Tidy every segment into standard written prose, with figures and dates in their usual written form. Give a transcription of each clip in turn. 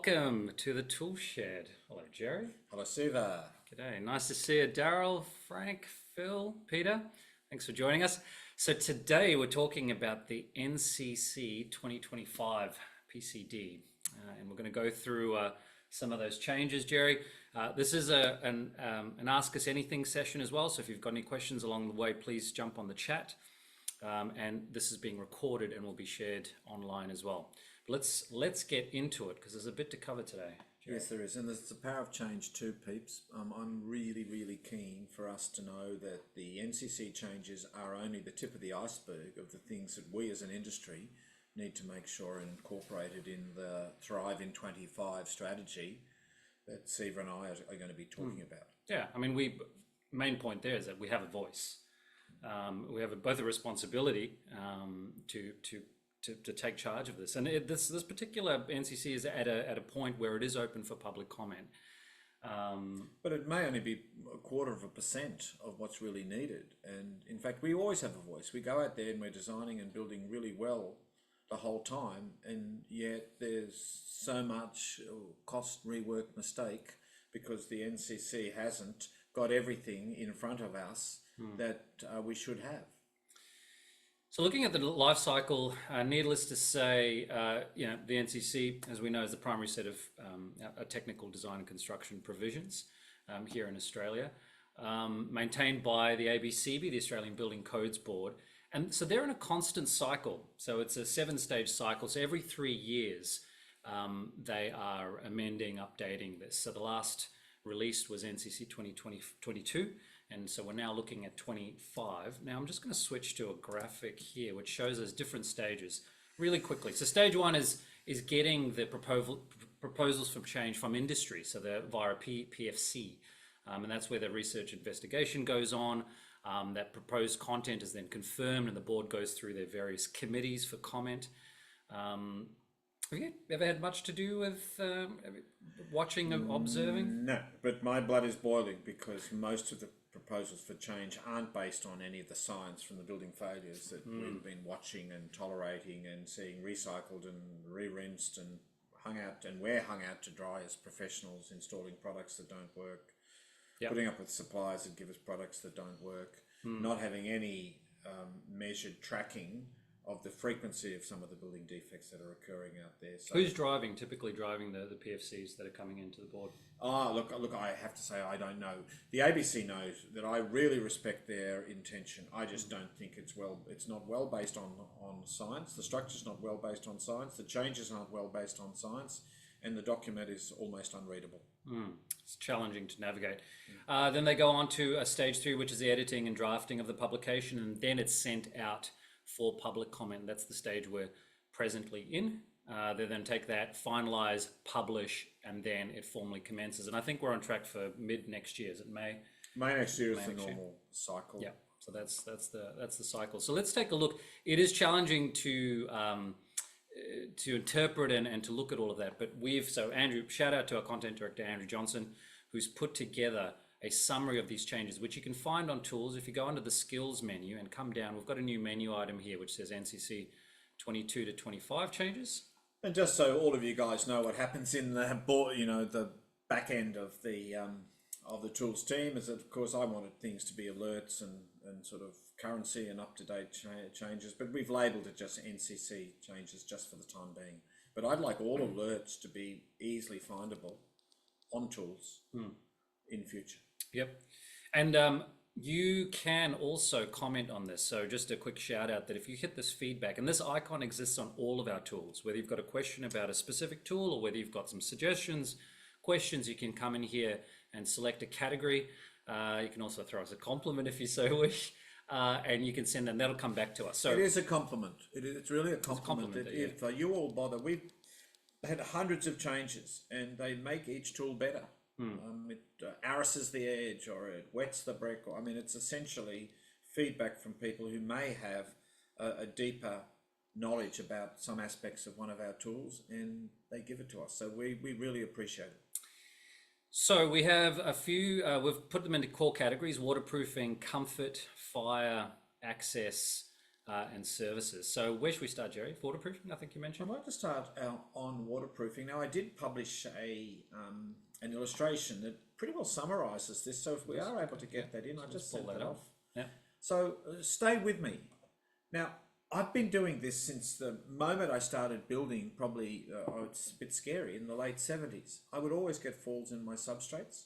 welcome to the Tool Shed. Hello, Jerry. Hello, Siva. G'day. Nice to see you, Daryl, Frank, Phil, Peter. Thanks for joining us. So today we're talking about the NCC 2025 PCD, and we're going to go through some of those changes, Jerry. This is an Ask Us Anything session as well, so if you've got any questions along the way, please jump on the chat. And this is being recorded and will be shared online as well. Let's get into it because there's a bit to cover today. Jerry. Yes, there is, and there's the power of change too, peeps. I'm really keen for us to know that the NCC changes are only the tip of the iceberg of the things that we as an industry need to make sure are incorporated in the Thrive in 25 strategy that Siva and I are going to be talking about. Yeah, I mean, main point there is that we have a voice. We have both a responsibility to take charge of this, and this particular NCC is at a point where it is open for public comment. But it may only be 0.25% of what's really needed, and in fact, we always have a voice. We go out there and we're designing and building really well the whole time, and yet there's so much cost rework mistake because the NCC hasn't got everything in front of us that we should have. So looking at the life cycle, needless to say, the NCC, as we know, is the primary set of technical design and construction provisions here in Australia, maintained by the ABCB, the Australian Building Codes Board. And so they're in a constant cycle. So it's a 7-stage cycle. So every 3 years, they are amending, updating this. So the last released was NCC 2022. And so we're now looking at 25. Now I'm just going to switch to a graphic here, which shows us different stages really quickly. So stage 1 is getting the proposals for change from industry. So they're via PFC. And that's where the research investigation goes on. That proposed content is then confirmed and the board goes through their various committees for comment. Have you ever had much to do with watching and observing? No, but my blood is boiling because most of the proposals for change aren't based on any of the science from the building failures that we've been watching and tolerating and seeing recycled and re-rinsed and hung out, and we're hung out to dry as professionals installing products that don't work, putting up with suppliers that give us products that don't work, not having any measured tracking of the frequency of some of the building defects that are occurring out there. So, who's typically driving the PFCs that are coming into the board? Look, I have to say I don't know. The ABC knows that I really respect their intention. I just don't think it's not well based on science. The structure's not well based on science. The changes aren't well based on science. And the document is almost unreadable. It's challenging to navigate. Then they go on to a stage 3, which is the editing and drafting of the publication, and then it's sent out for public comment. That's the stage we're presently in. They then take that, finalize, publish, and then it formally commences. And I think we're on track for mid next year. Is it May? May next year is the normal cycle. Yeah. So that's the cycle. So let's take a look. It is challenging to interpret and to look at all of that. But Andrew, shout out to our content director, Andrew Johnson, who's put together a summary of these changes, which you can find on tools. If you go under the skills menu and come down, we've got a new menu item here, which says NCC 22 to 25 changes. And just so all of you guys know what happens in the board, the back end of the tools team is that, of course, I wanted things to be alerts and sort of currency and up-to-date changes, but we've labelled it just NCC changes just for the time being. But I'd like all alerts to be easily findable on tools in future. Yep. And you can also comment on this. So just a quick shout out that if you hit this feedback, and this icon exists on all of our tools, whether you've got a question about a specific tool or whether you've got some suggestions, questions, you can come in here and select a category. You can also throw us a compliment if you so wish. And you can send them, that'll come back to us. So it is a compliment. It's really a compliment. If you all bother, we've had hundreds of changes and they make each tool better. It arises the edge or it wets the brick. It's essentially feedback from people who may have a deeper knowledge about some aspects of one of our tools, and they give it to us. So we really appreciate it. So we have a few, we've put them into core categories: waterproofing, comfort, fire, access, and services. So where should we start, Jerry? Waterproofing, I think you mentioned. I'd like to start on waterproofing. Now, I did publish an illustration that pretty well summarises this. So if we are able to get that in, I just pull that off. Yeah. So stay with me. Now, I've been doing this since the moment I started building, probably, it's a bit scary, in the late 70s. I would always get falls in my substrates.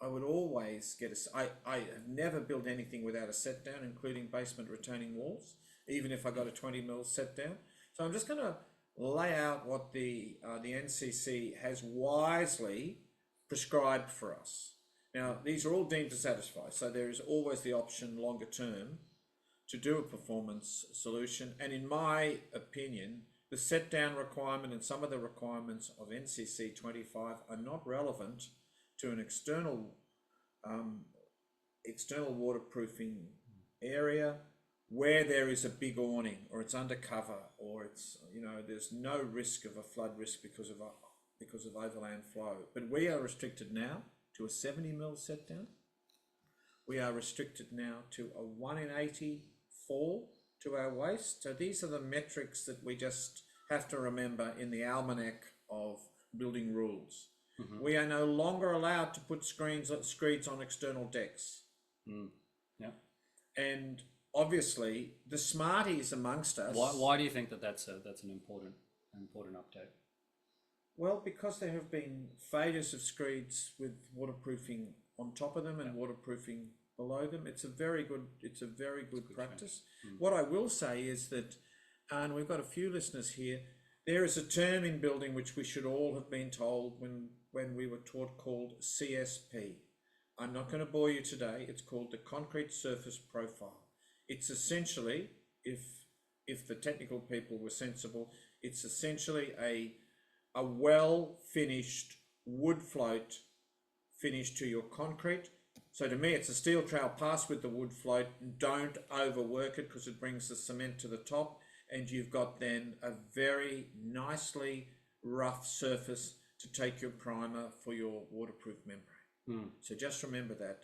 I would always get I have never built anything without a set down, including basement retaining walls, even if I got a 20 mil set down. So I'm just going to lay out what the NCC has wisely prescribed for us. Now, these are all deemed to satisfy, so there is always the option longer term to do a performance solution. And in my opinion, the set down requirement and some of the requirements of NCC 25 are not relevant to an external waterproofing area where there is a big awning, or it's undercover, or it's, there's no risk of a flood risk because of overland flow. But we are restricted now to a 70 mil set down. We are restricted now to a 1 in 80 fall to our waste. So these are the metrics that we just have to remember in the almanac of building rules. Mm-hmm. We are no longer allowed to put screeds on external decks. Yeah. And obviously, the smarties amongst us. Why do you think that's an important update? Well, because there have been failures of screeds with waterproofing on top of them and waterproofing below them. It's a very good practice. What I will say is that, and we've got a few listeners here, there is a term in building which we should all have been told when we were taught, called CSP. I'm not going to bore you today. It's called the concrete surface profile. It's essentially, if the technical people were sensible, it's essentially a well-finished wood float finish to your concrete. So to me, it's a steel trowel passed with the wood float. Don't overwork it because it brings the cement to the top, and you've got then a very nicely rough surface to take your primer for your waterproof membrane. So just remember that.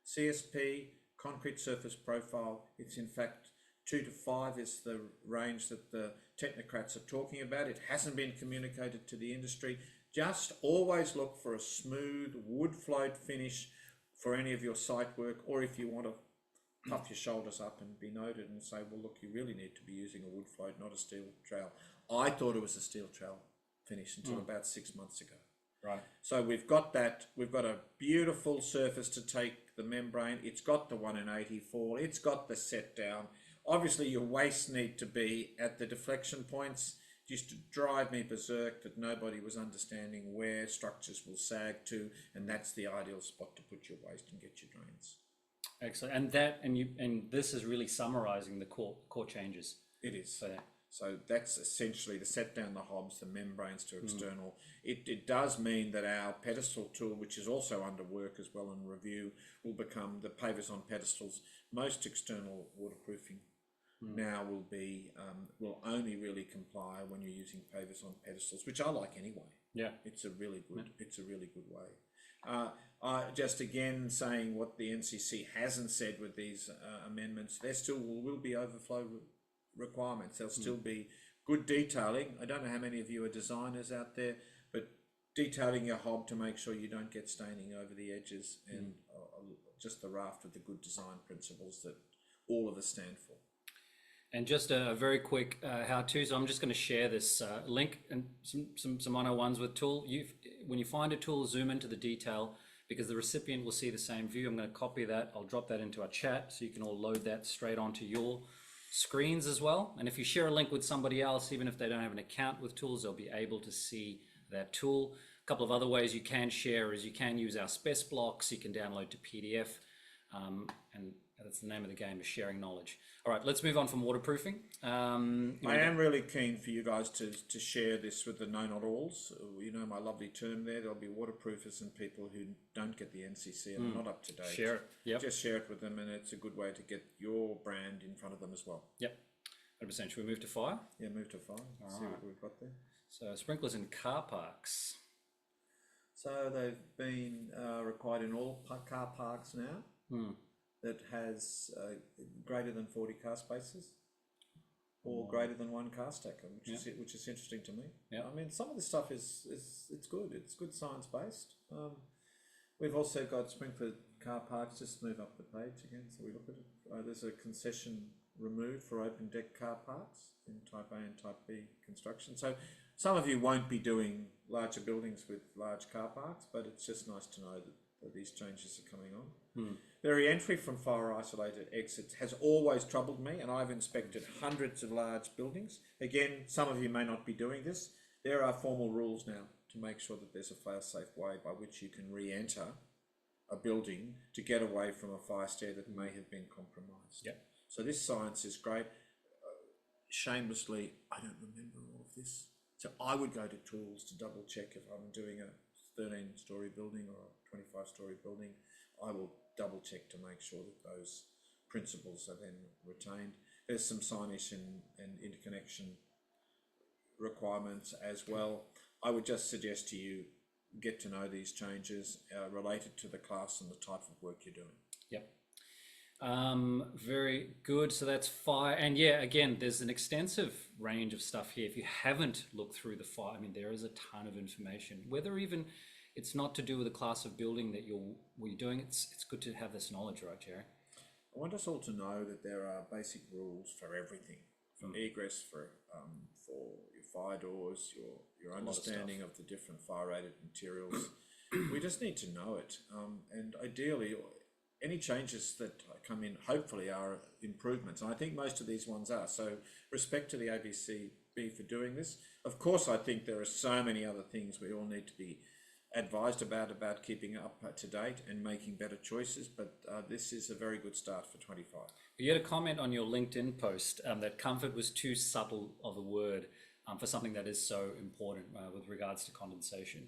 CSP, concrete surface profile, it's in fact 2 to 5 is the range that the technocrats are talking about. It hasn't been communicated to the industry. Just always look for a smooth wood float finish for any of your site work, or if you want to puff your shoulders up and be noted and say, well, look, you really need to be using a wood float, not a steel trowel. I thought it was a steel trowel finish until about 6 months ago. Right. So we've got that. We've got a beautiful surface to take the membrane. It's got the 1 in 80 fall. It's got the set down. Obviously, your wastes need to be at the deflection points. It used to drive me berserk that nobody was understanding where structures will sag to, and that's the ideal spot to put your waste and get your drains. Excellent. And this is really summarising the core changes. It is. For that. So that's essentially the set down the hobs, the membranes to external. It does mean that our pedestal tool, which is also under work as well and review, will become the pavers on pedestals. Most external waterproofing now will only really comply when you're using pavers on pedestals, which I like anyway. Yeah, it's a really good way. Just again saying what the NCC hasn't said with these amendments, there still will be overflow requirements. There'll still be good detailing. I don't know how many of you are designers out there, but detailing your hob to make sure you don't get staining over the edges and just the raft of the good design principles that all of us stand for. And just a very quick how-to. So I'm just going to share this link and some 101s with tool. When you find a tool, zoom into the detail because the recipient will see the same view. I'm going to copy that. I'll drop that into our chat so you can all load that straight onto your screens as well. And if you share a link with somebody else, even if they don't have an account with tools, they'll be able to see that tool. A couple of other ways you can share is you can use our spec blocks. You can download to PDF, and that's the name of the game, is sharing knowledge. All right, let's move on from waterproofing. I am really keen for you guys to share this with the know-not-alls. You know my lovely term there. There'll be waterproofers and people who don't get the NCC and are not up to date. Share it. Yep. Just share it with them, and it's a good way to get your brand in front of them as well. Yep. 100%. Should we move to fire? Yeah, move to fire. See what we've got there. So sprinklers in car parks. So they've been required in all car parks now that has greater than 40 car spaces. or greater than 1 car stacker, which is interesting to me. Yeah. I mean, some of this stuff is it's good. It's good science based. We've also got sprinkler car parks. Just move up the page again, so we look at it. There's a concession removed for open deck car parks in Type A and Type B construction. So some of you won't be doing larger buildings with large car parks, but it's just nice to know that these changes are coming on. The re-entry from fire isolated exits has always troubled me, and I've inspected hundreds of large buildings. Again, some of you may not be doing this. There are formal rules now to make sure that there's a fail-safe way by which you can re-enter a building to get away from a fire stair that may have been compromised. Yep. So this science is great. Shamelessly, I don't remember all of this. So I would go to tools to double check if I'm doing a 13-storey building or a 25-storey building. I will double check to make sure that those principles are then retained. There's some signage and interconnection requirements as well. I would just suggest to you get to know these changes related to the class and the type of work you're doing. Yep. Very good. So that's fire. And yeah, again, there's an extensive range of stuff here. If you haven't looked through the fire, I mean, there is a ton of information, whether even it's not to do with the class of building that you're doing. It's good to have this knowledge, right, Jerry? I want us all to know that there are basic rules for everything, from egress, for your fire doors, your understanding of the different fire-rated materials. We just need to know it, and ideally, any changes that come in hopefully are improvements. And I think most of these ones are. So respect to the ABCB for doing this. Of course, I think there are so many other things we all need to be advised about keeping up to date and making better choices, but this is a very good start for 25. You had a comment on your LinkedIn post that comfort was too subtle of a word for something that is so important with regards to condensation.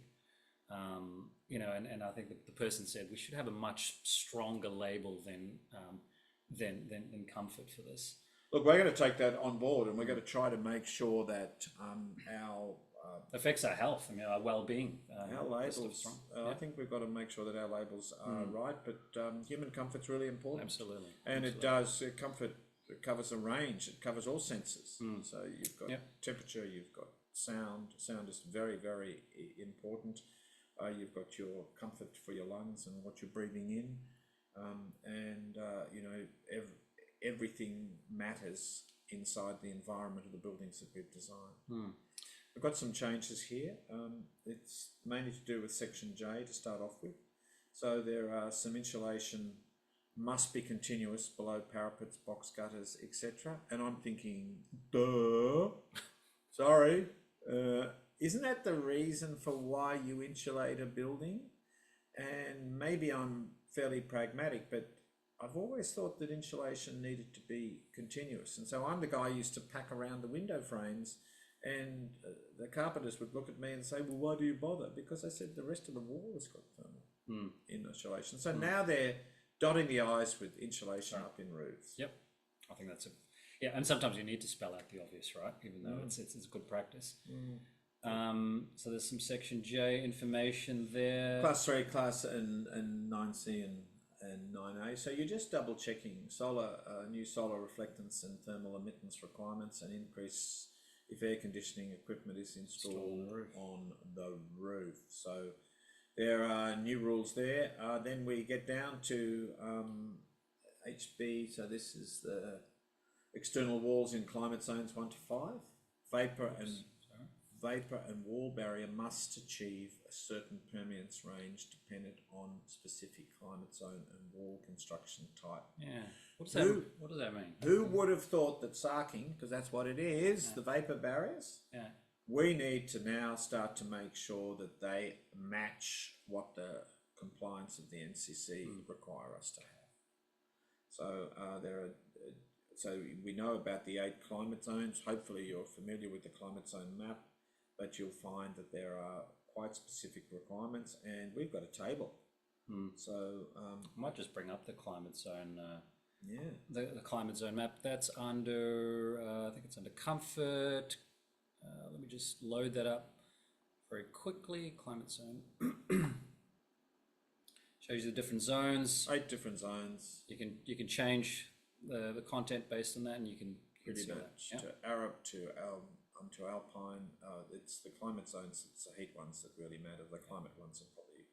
You know, and I think that the person said we should have a much stronger label than comfort for this. Look, we're going to take that on board, and we're going to try to make sure that our affects our health, I mean, our well-being. Our labels, I think we've got to make sure that our labels are right, but human comfort's really important. Absolutely. And it does, comfort it covers a range, it covers all senses. So you've got temperature, you've got sound. Sound is very, very important. You've got your comfort for your lungs and what you're breathing in. And, you know, everything matters inside the environment of the buildings that we've designed. We've got some changes here. It's mainly to do with section J to start off with. So there are some insulation must be continuous below parapets, box gutters, etc. And I'm thinking, duh, sorry, isn't that the reason for why you insulate a building? And maybe I'm fairly pragmatic, but I've always thought that insulation needed to be continuous. And so I'm the guy who used to pack around the window frames, and the carpenters would look at me and say, well, why do you bother? Because I said the rest of the wall has got thermal insulation. So now they're dotting the I's with insulation up in roofs. Yep. I think that's and sometimes you need to spell out the obvious, right? Even though it's good practice. So there's some section J information there. Class 3, class and 9C and 9A. So you're just double checking new solar reflectance and thermal emittance requirements, and increase if air conditioning equipment is installed on the roof. So there are new rules there. Then we get down to HB. So this is the external walls in climate zones 1 to 5. Vapor and wall barrier must achieve a certain permeance range dependent on specific climate zone and wall construction type. Yeah. What does that mean? Who would have thought that sarking, because that's what it is, the vapor barriers, we need to now start to make sure that they match what the compliance of the NCC require us to have. So so we know about the 8 climate zones. Hopefully you're familiar with the climate zone map, but you'll find that there are quite specific requirements, and we've got a table. So I might just bring up the climate zone. The climate zone map. That's under. I think it's under comfort. Let me just load that up very quickly. Climate zone shows you the different zones. 8 different zones. You can change the content based on that, and you can can pretty see much. that. To Arab, to Alpine, it's the climate zones, it's the heat ones that really matter. The climate ones are probably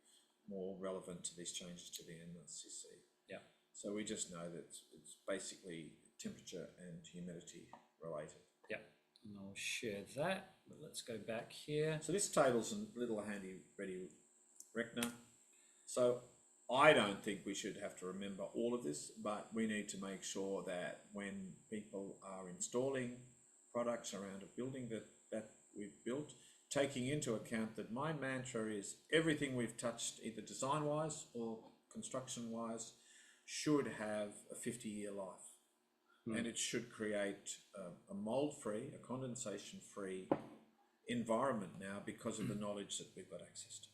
more relevant to these changes to the NCC. Yeah. So we just know that it's basically temperature and humidity related. Yeah. And I'll share that. But let's go back here. So this table's a little handy ready reckoner. So I don't think we should have to remember all of this, but we need to make sure that when people are installing products around a building that we've built, taking into account that my mantra is everything we've touched, either design-wise or construction-wise, should have a 50-year life. And it should create a mold-free, a condensation-free environment now because of the knowledge that we've got access to.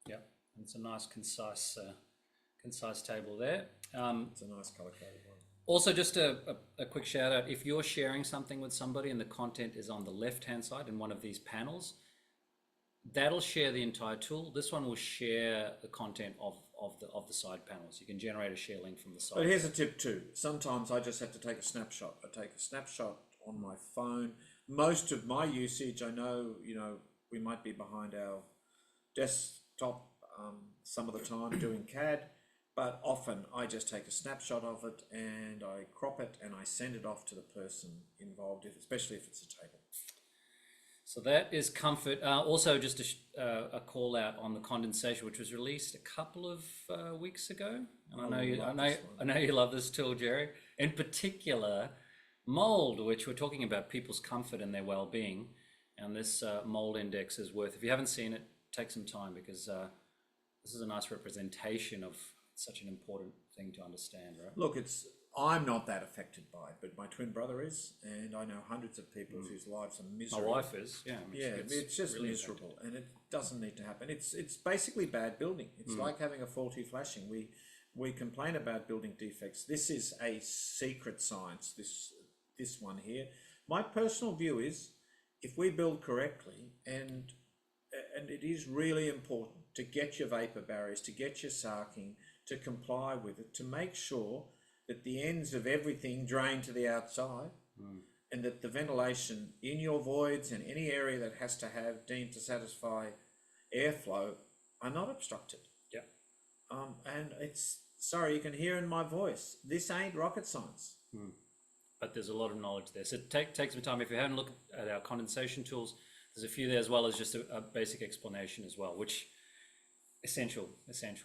Yeah, it's a nice, concise table there. It's a nice color-coded one. Also, just a quick shout out, if you're sharing something with somebody and the content is on the left-hand side in one of these panels, that'll share the entire tool. This one will share the content of the side panels. You can generate a share link from the side. But here's a tip too. Sometimes I just have to take a snapshot. I take a snapshot on my phone. Most of my usage, I know, we might be behind our desktop some of the time doing CAD, but often I just take a snapshot of it and I crop it and I send it off to the person involved, especially if it's a table. So that is comfort. Also, just a call out on the condensation, which was released a couple of weeks ago. And I know you love this tool, Jerry. In particular, mold, which we're talking about people's comfort and their well-being. And this mold index is worth. If you haven't seen it, take some time because this is a nice representation of such an important thing to understand, right? Look, I'm not that affected by it, but my twin brother is, and I know hundreds of people whose lives are miserable. My wife is, yeah. It's just really miserable, and it doesn't need to happen. It's basically bad building. It's like having a faulty flashing. We complain about building defects. This is a secret science. This one here. My personal view is, if we build correctly, and it is really important to get your vapor barriers, to get your sarking, to comply with it, to make sure that the ends of everything drain to the outside and that the ventilation in your voids and any area that has to have deemed to satisfy airflow are not obstructed. Yeah. And sorry, you can hear in my voice, this ain't rocket science. But there's a lot of knowledge there. So take some time. If you haven't looked at our condensation tools, there's a few there as well as just a basic explanation as well, which essential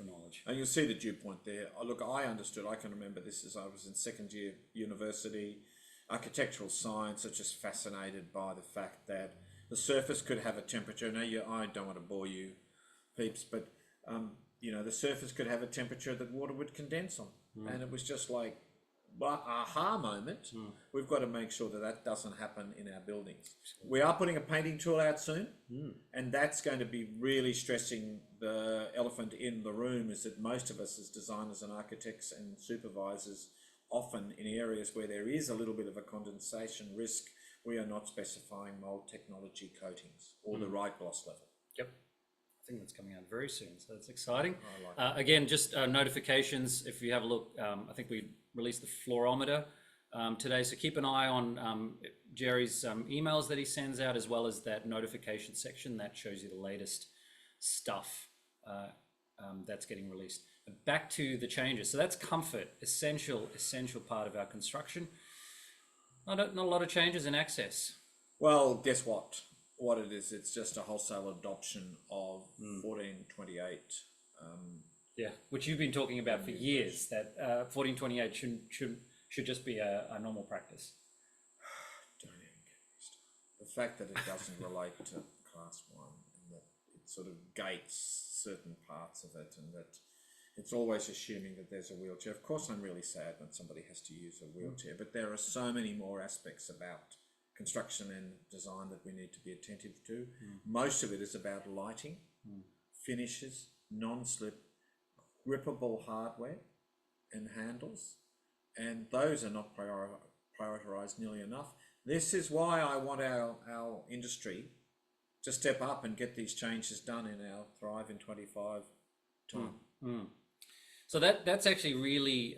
knowledge. And you'll see the dew point there. Look, I understood. I can remember this as I was in second year university. Architectural science, are just fascinated by the fact that the surface could have a temperature. Now, I don't want to bore you, peeps, but the surface could have a temperature that water would condense on, and it was just like, aha moment. We've got to make sure that doesn't happen in our buildings. We are putting a painting tool out soon, and that's going to be really stressing the elephant in the room, is that most of us as designers and architects and supervisors, often in areas where there is a little bit of a condensation risk, we are not specifying mold technology coatings or the right gloss level. Yep. I think that's coming out very soon, so that's exciting. I like again, just notifications. If you have a look, I think we released the fluorometer today, so keep an eye on Jerry's emails that he sends out, as well as that notification section that shows you the latest stuff that's getting released. Back to the changes. So that's comfort, essential part of our construction. Not a lot of changes in access. Well, guess what? What it is, it's just a wholesale adoption of 1428. Yeah, which you've been talking about for years, that 1428 should just be a normal practice. Don't even get me started. The fact that it doesn't relate to class 1, and that it sort of gates certain parts of it, and that it's always assuming that there's a wheelchair. Of course, I'm really sad when somebody has to use a wheelchair, but there are so many more aspects about construction and design that we need to be attentive to. Most of it is about lighting, finishes, non-slip, grippable hardware and handles, and those are not prioritized nearly enough. This is why I want our industry to step up and get these changes done in our Thrive in 25 time. So that's actually really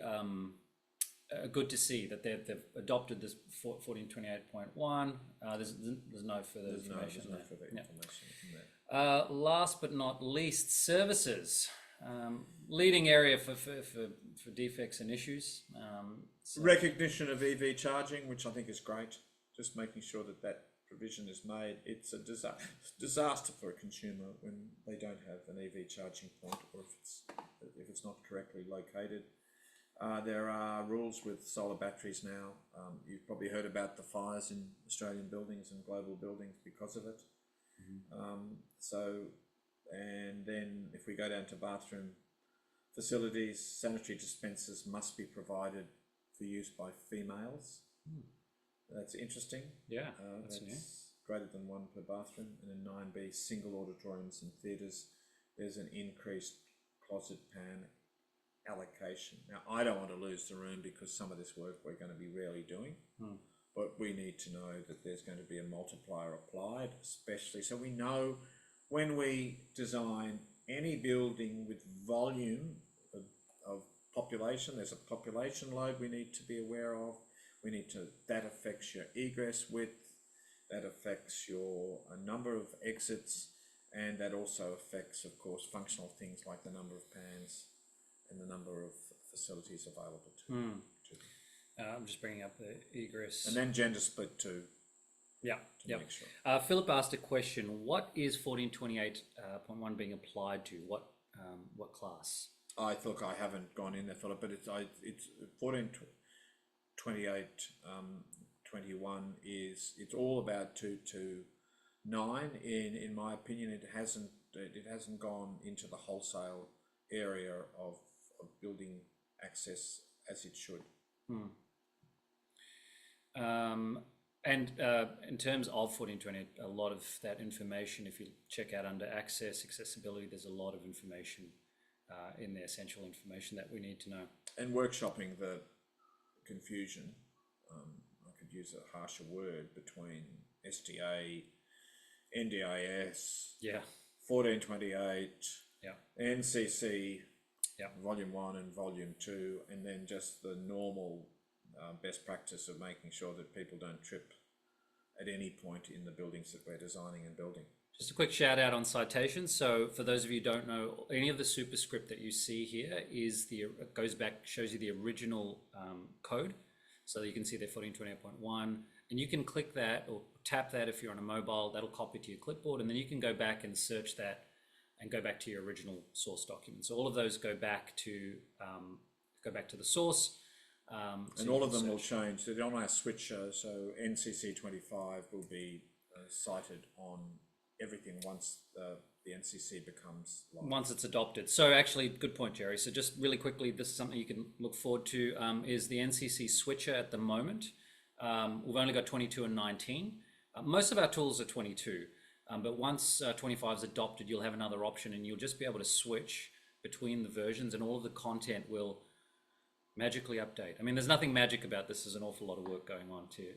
good to see that they've adopted this 1428.1. There's no further information There's no there. further Yeah. information in there. Last but not least, services. Leading area for defects and issues. Recognition of EV charging, which I think is great. Just making sure that that provision is made. It's a disaster for a consumer when they don't have an EV charging point, or if it's not correctly located. There are rules with solar batteries now. You've probably heard about the fires in Australian buildings and global buildings because of it. And then if we go down to bathroom facilities, sanitary dispensers must be provided for use by females. That's interesting. Yeah, that's new. Greater than one per bathroom. And then 9B, single auditoriums and theatres, there's an increased closet pan allocation. Now, I don't want to lose the room because some of this work we're going to be rarely doing, but we need to know that there's going to be a multiplier applied, especially so we know when we design any building with volume of population, there's a population load we need to be aware of. That affects your egress width, that affects your number of exits, and that also affects, of course, functional things like the number of pans and the number of facilities available to them. I'm just bringing up the egress. And then gender split too. Yeah, Make sure. Philip asked a question. What is 1428.1 being applied to? What class? I haven't gone in there, Philip, but it's 1428.21 it's all about 229. In my opinion, it hasn't gone into the wholesale area of building access as it should. And in terms of 1428, a lot of that information, if you check out under accessibility, there's a lot of information in there, essential information that we need to know. And workshopping the confusion, I could use a harsher word, between SDA, NDIS, 1428, NCC, Volume 1 and Volume 2, and then just the normal best practice of making sure that people don't trip at any point in the buildings that we're designing and building. Just a quick shout out on citations. So for those of you who don't know, any of the superscript that you see here goes back, shows you the original code. So you can see the 1428.1, and you can click that or tap that if you're on a mobile. That'll copy to your clipboard, and then you can go back and search that and go back to your original source document. So all of those go back to the source. And all of them will change. So on our switcher, so NCC 25 will be cited on everything once the NCC becomes live. Once it's adopted. So actually, good point, Jerry. So just really quickly, this is something you can look forward to, is the NCC switcher at the moment. We've only got 22 and 19. Most of our tools are 22, but once 25 is adopted, you'll have another option and you'll just be able to switch between the versions, and all of the content will magically update. I mean, there's nothing magic about this. There's an awful lot of work going on to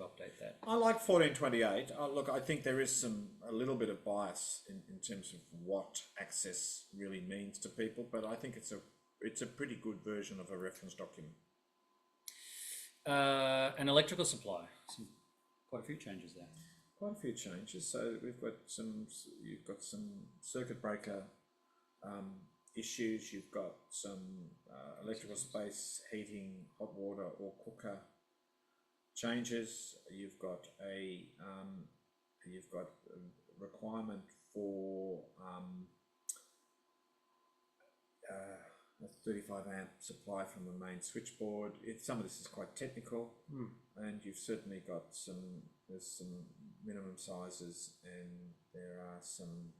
update that. I like 1428. Look, I think there is a little bit of bias in terms of what access really means to people, but I think it's a pretty good version of a reference document. An electrical supply. Quite a few changes there. Quite a few changes. So you've got some circuit breaker issues. You've got some electrical space heating, hot water or cooker changes. You've got a requirement for a 35 amp supply from a main switchboard. Some of this is quite technical, and you've certainly got there's some minimum sizes, and there are some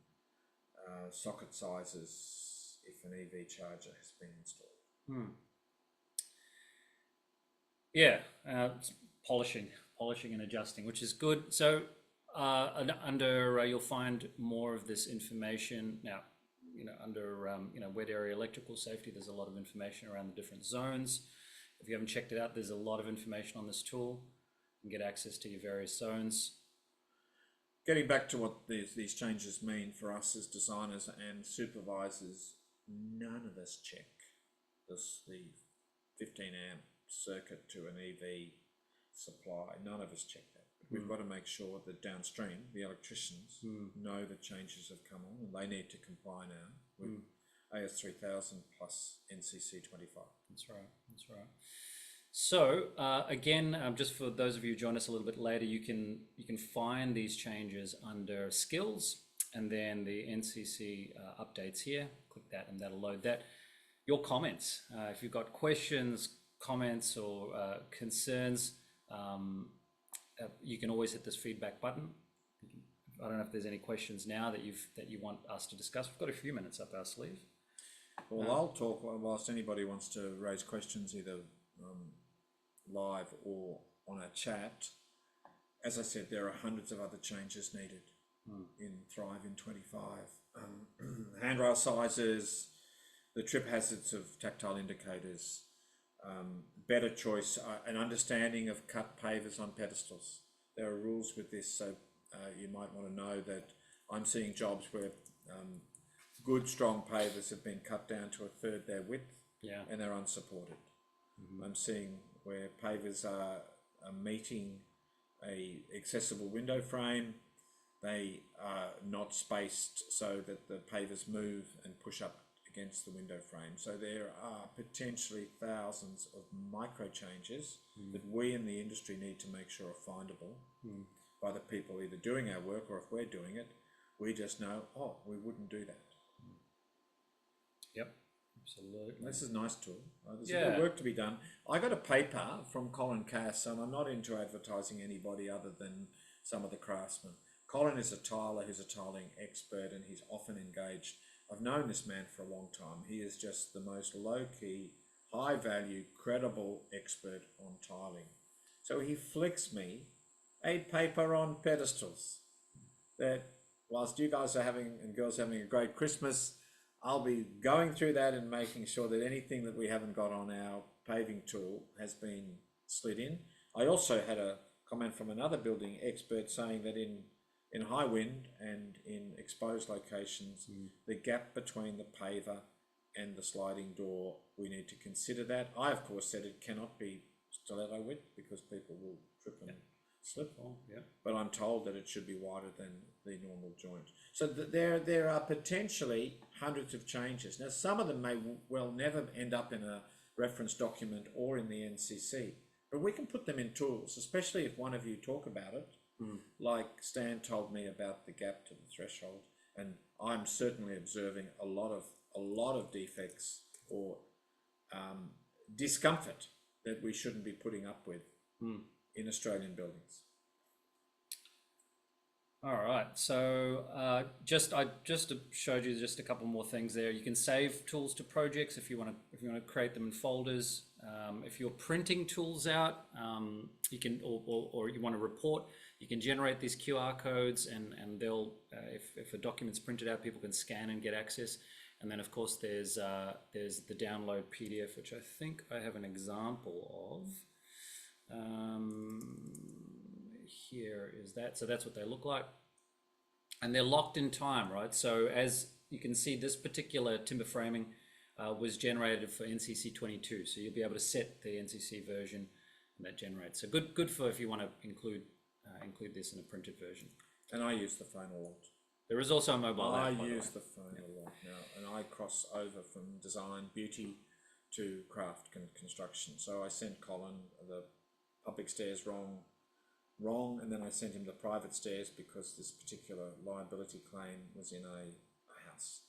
socket sizes if an EV charger has been installed. Yeah, polishing and adjusting, which is good. So under you'll find more of this information now. Under wet area electrical safety, there's a lot of information around the different zones. If you haven't checked it out, there's a lot of information on this tool. You can get access to your various zones. Getting back to what these changes mean for us as designers and supervisors, none of us check the 15 amp circuit to an EV supply. None of us check that. We've got to make sure that downstream, the electricians know that changes have come on and they need to comply now with AS 3000 plus NCC 25. That's right. That's right. So again, just for those of you who join us a little bit later, you can find these changes under skills and then the NCC updates here. Click that and that'll load that. Your comments, if you've got questions, comments, or concerns, you can always hit this feedback button. I don't know if there's any questions now that you want us to discuss. We've got a few minutes up our sleeve. Well, I'll talk whilst anybody wants to raise questions, either live or on our chat. As I said, there are hundreds of other changes needed in Thrive in 25. Handrail sizes, the trip hazards of tactile indicators, better choice, an understanding of cut pavers on pedestals. There are rules with this, so you might want to know that I'm seeing jobs where good strong pavers have been cut down to a third their width, and they're unsupported. I'm seeing where pavers are meeting a accessible window frame, they are not spaced so that the pavers move and push up against the window frame. So there are potentially thousands of micro changes that we in the industry need to make sure are findable by the people either doing our work, or if we're doing it, we just know, oh, we wouldn't do that. Yep, absolutely. This is a nice tool. There's a bit of work to be done. I got a paper from Colin Cass, and I'm not into advertising anybody other than some of the craftsmen. Colin is a tiler who's a tiling expert, and he's often engaged. I've known this man for a long time. He is just the most low-key, high-value, credible expert on tiling. So he flicks me a paper on pedestals that, whilst you guys are having, and girls having a great Christmas, I'll be going through that and making sure that anything that we haven't got on our paving tool has been slid in. I also had a comment from another building expert saying that in high wind and in exposed locations, the gap between the paver and the sliding door, we need to consider that. I, of course, said it cannot be stiletto width because people will trip and slip. But I'm told that it should be wider than the normal joint. So there are potentially hundreds of changes. Now, some of them may well never end up in a reference document or in the NCC, but we can put them in tools, especially if one of you talk about it. Like Stan told me about the gap to the threshold, and I'm certainly observing a lot of defects or discomfort that we shouldn't be putting up with in Australian buildings. All right, so I just showed you just a couple more things there. You can save tools to projects if you want to create them in folders. If you're printing tools out, you can, or you want to report, you can generate these QR codes, and they'll if a document's printed out, people can scan and get access. And then of course there's the download PDF, which I think I have an example of. Here is that. So that's what they look like, and they're locked in time, right? So as you can see, this particular timber framing was generated for NCC 22, so you'll be able to set the NCC version and that generates. So good for if you want to include this in a printed version. And I use the phone a lot. There is also a mobile app. I use the phone a lot now, and I cross over from design, beauty to craft construction. So I sent Colin the public stairs wrong, and then I sent him the private stairs because this particular liability claim was in a house.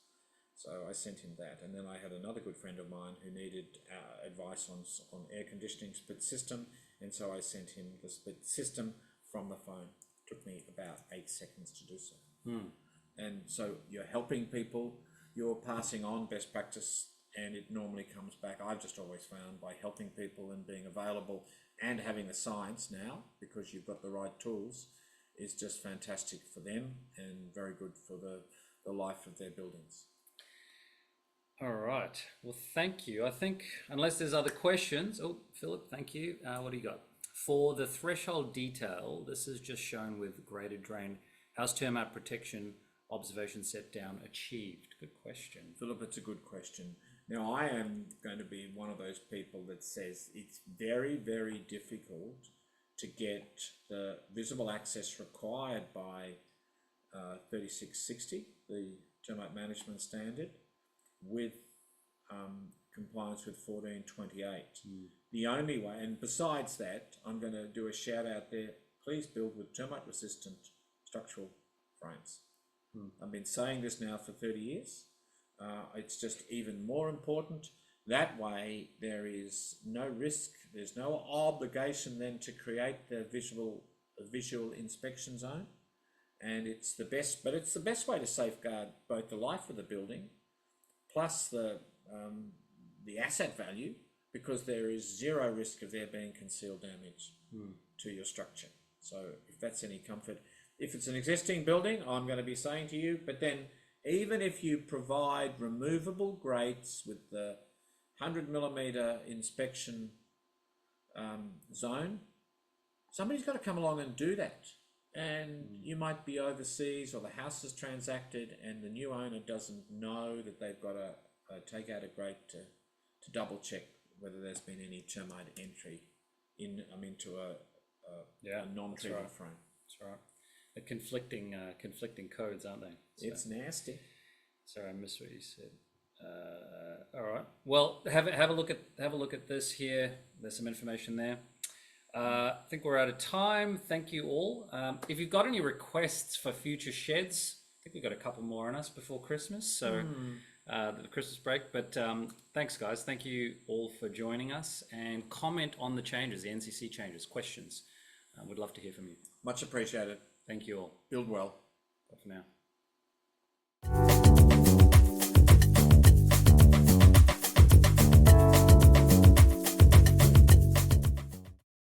So I sent him that, and then I had another good friend of mine who needed advice on air conditioning split system, and so I sent him the split system from the phone. It took me about 8 seconds to do so. And so you're helping people, you're passing on best practice, and it normally comes back. I've just always found by helping people and being available and having the science now, because you've got the right tools, is just fantastic for them and very good for the life of their buildings. All right. Well, thank you. I think unless there's other questions. Oh, Philip, thank you. What do you got? For the threshold detail, this is just shown with graded drain. How's termite protection observation set down achieved? Good question. Philip, it's a good question. Now, I am going to be one of those people that says it's very, very difficult to get the visible access required by 3660, the termite management standard, with compliance with 1428. The only way, and besides that, I'm going to do a shout out there, please build with termite resistant structural frames. I've been saying this now for 30 years. It's just even more important. That way there is no risk, there's no obligation then to create the visual inspection zone. And it's the best way to safeguard both the life of the building plus the asset value, because there is zero risk of there being concealed damage to your structure. So if that's any comfort, if it's an existing building, I'm going to be saying to you, but then even if you provide removable grates with the 100mm inspection zone, somebody's got to come along and do that. And you might be overseas, or the house is transacted and the new owner doesn't know that they've got to take out a grate to double check whether there's been any termite entry into a non-treated frame. That's right. The conflicting codes, aren't they? So, it's nasty. Sorry, I missed what you said. All right. Well, have a look at this here. There's some information there. I think we're out of time. Thank you all. If you've got any requests for future sheds, I think we've got a couple more on us before Christmas, so the Christmas break. But thanks, guys. Thank you all for joining us, and comment on the changes, the NCC changes, questions. We'd love to hear from you. Much appreciated. Thank you all. Build well. Bye for now.